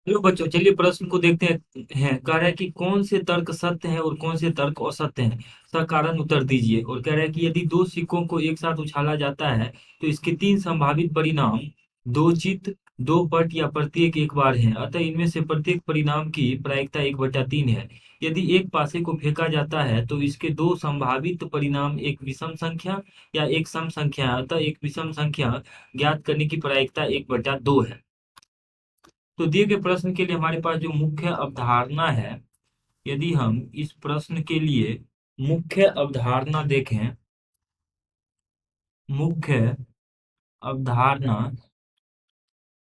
Hello बच्चों, चलिए प्रश्न को देखते हैं। कह रहा है कि कौन से तर्क सत्य हैं और कौन से तर्क असत्य हैं। सकारण उत्तर दीजिए। और कह रहा है कि यदि दो सिक्कों को एक साथ उछाला जाता है तो इसके तीन संभावित परिणाम दो चित्त, दो पट या प्रत्येक एक बार हैं। अतः इनमें से प्रत्येक परिणाम की प्रायिकता 1/3 है। यदि एक पासे को फेंका जाता है तो इसके दो संभावित परिणाम एक विषम संख्या या एक सम संख्या है। अतः एक विषम संख्या ज्ञात करने की प्रायिकता 1/2 है। तो दिए गए प्रश्न के लिए हमारे पास जो मुख्य अवधारणा है, यदि हम इस प्रश्न के लिए मुख्य अवधारणा देखें, मुख्य अवधारणा,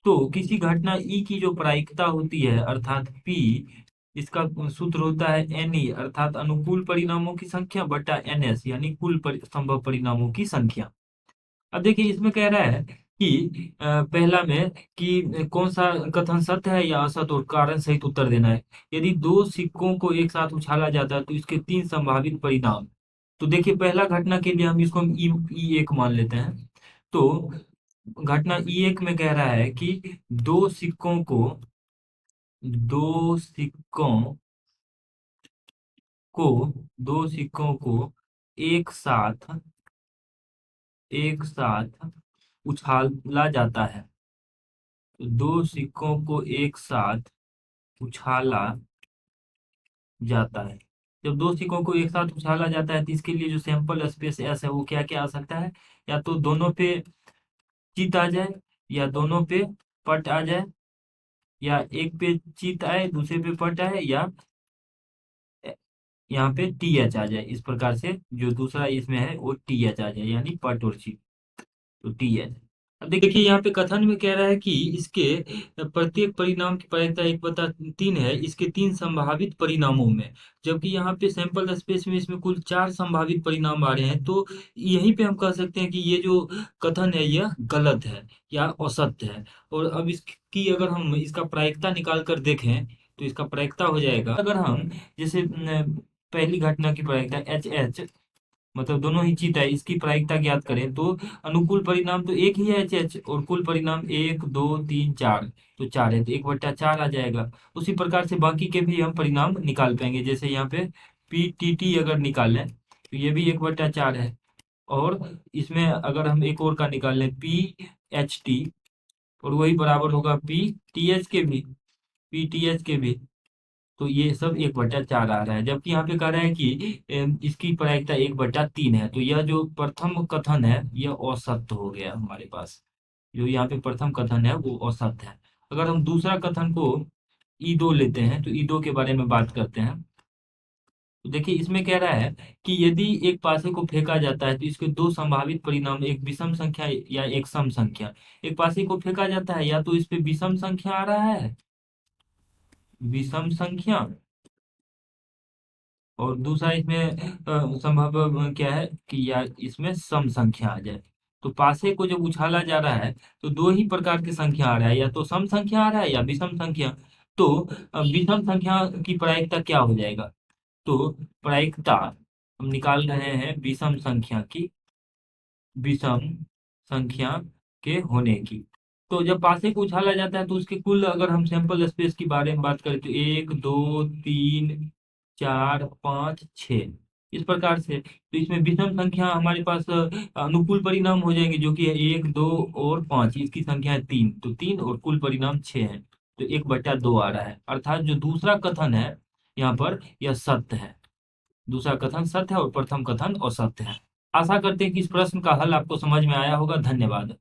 तो किसी घटना ई की जो प्रायिकता होती है अर्थात पी, इसका सूत्र होता है एन ई अर्थात अनुकूल परिणामों की संख्या बटा एन एस यानी कुल संभव परिणामों की संख्या। अब देखिए इसमें कह रहा है कि पहला में कि कौन सा कथन सत्य है या असत्य और कारण सहित उत्तर देना है। यदि दो सिक्कों को एक साथ उछाला जाता है तो इसके तीन संभावित परिणाम। तो देखिए पहला घटना के लिए हम इसको ई एक मान लेते हैं। तो घटना ई एक में कह रहा है कि दो सिक्कों को दो सिक्कों को दो सिक्कों को एक साथ एक साथ उछाला जाता है। तो दो सिक्कों को एक साथ उछाला जाता है। जब दो सिक्कों को एक साथ उछाला जाता है तो इसके लिए जो सैंपल स्पेस एस है वो क्या क्या आ सकता है। या तो दोनों पे चित आ जाए, या दोनों पे पट आ जाए, या एक पे चित आए दूसरे पे पट आए, या यहाँ पे टी एच आ जाए। इस प्रकार से जो दूसरा इसमें है वो टी एच आ जाए यानी पट और चित। तो टी है। अब देखिए यहाँ पे कथन में कह रहा है कि इसके प्रत्येक परिणाम की प्रायिकता 1/3 है इसके तीन संभावित परिणामों में। जबकि यहाँ पे सैंपल स्पेस में इसमें कुल 4 संभावित परिणाम आ रहे हैं। तो यहीं पे हम कह सकते हैं कि ये जो कथन है यह गलत है या असत्य है। और अब इसकी अगर हम इसका प्रायिकता निकाल कर देखें तो इसका प्रायिकता हो जाएगा, अगर हम जैसे पहली घटना की प्रायिकता एच एच, मतलब दोनों ही चित है, इसकी प्रायिकता ज्ञात करें तो अनुकूल परिणाम तो एक ही है एच एच, और कुल परिणाम एक दो तीन चार, तो चार है तो 1/4 आ जाएगा। उसी प्रकार से बाकी के भी हम परिणाम निकाल पाएंगे। जैसे यहाँ पे पी टी टी अगर निकाल लें तो ये भी 1/4 है। और इसमें अगर हम एक और का निकाल लें पी एच टी, और वही बराबर होगा पी टी एच के भी, पी टी एच के भी। तो ये सब 1/4 आ रहा है। जबकि यहाँ पे कह रहा है कि इसकी प्रायिकता 1/3 है। तो यह जो प्रथम कथन है यह असत्य हो गया हमारे पास। जो यहाँ पे प्रथम कथन है वो असत्य है। अगर हम दूसरा कथन को ई दो लेते हैं तो ई दो के बारे में बात करते हैं। तो देखिए इसमें कह रहा है कि यदि एक पासे को फेंका जाता है तो इसके दो संभावित परिणाम एक विषम संख्या या एक सम संख्या। एक पासे को फेंका जाता है या तो इस पे विषम संख्या आ रहा है, विषम संख्या, और दूसरा इसमें संभव क्या है कि या इसमें सम संख्या आ जाए। तो पासे को जब उछाला जा रहा है तो दो ही प्रकार की संख्या आ रहा है, या तो सम संख्या आ रहा है या विषम संख्या। तो विषम संख्या की प्रायिकता क्या हो जाएगा। तो प्रायिकता हम निकाल रहे हैं विषम संख्या की, विषम संख्या के होने की। तो जब पासे को उछाला जाता है तो उसके कुल अगर हम सैंपल स्पेस की बारे में बात करें तो एक दो तीन चार पाँच छः, इस प्रकार से। तो इसमें विषम संख्या हमारे पास अनुकूल परिणाम हो जाएंगे जो कि है एक दो और पाँच, इसकी संख्या है तीन, तो तीन और कुल परिणाम छः है। तो 1/2 आ रहा है। अर्थात जो दूसरा कथन है यहाँ पर यह सत्य है। दूसरा कथन सत्य है और प्रथम कथन असत्य है। आशा करते हैं कि इस प्रश्न का हल आपको समझ में आया होगा। धन्यवाद।